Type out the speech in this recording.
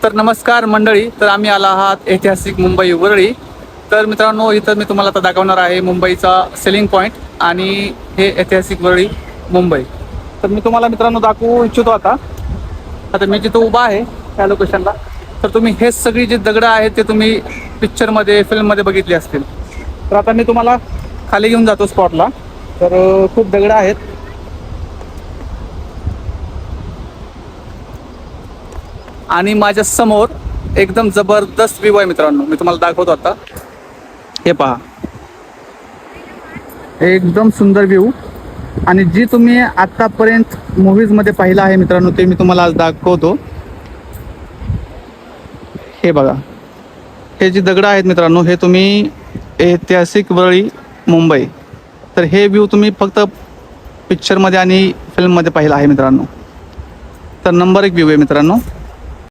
तर नमस्कार मंडळी. तर आम्ही आला आहात ऐतिहासिक मुंबई वरळी. तर मित्रांनो, इथं मी तुम्हाला आता दाखवणार आहे मुंबईचा सेलिंग पॉईंट आणि हे ऐतिहासिक वरळी मुंबई. तर मी तुम्हाला मित्रांनो दाखवू इच्छितो. आता मी जिथं उभा आहे त्या लोकेशनला, तर तुम्ही हे सगळी जी दगडं आहेत ते तुम्ही पिक्चरमध्ये फिल्ममध्ये बघितली असतील. तर आता मी तुम्हाला खाली घेऊन जातो स्पॉटला. तर खूप दगडं आहेत आणि माझ्या समोर एकदम जबरदस्त व्ह्यू आहे मित्रांनो. मी तुम्हाला दाखवतो आता. हे पहा, एकदम सुंदर व्ह्यू. आणि जी तुम्ही आतापर्यंत मूवीजमध्ये पाहिलं आहे मित्रांनो, ते मी तुम्हाला आज दाखवतो. हे बघा, हे जी दगडं आहेत मित्रांनो, हे तुम्ही ऐतिहासिक वरळी मुंबई, तर हे व्ह्यू तुम्ही फक्त पिक्चरमध्ये आणि फिल्ममध्ये पाहिलं आहे मित्रांनो. तर नंबर 1 व्ह्यू आहे मित्रांनो.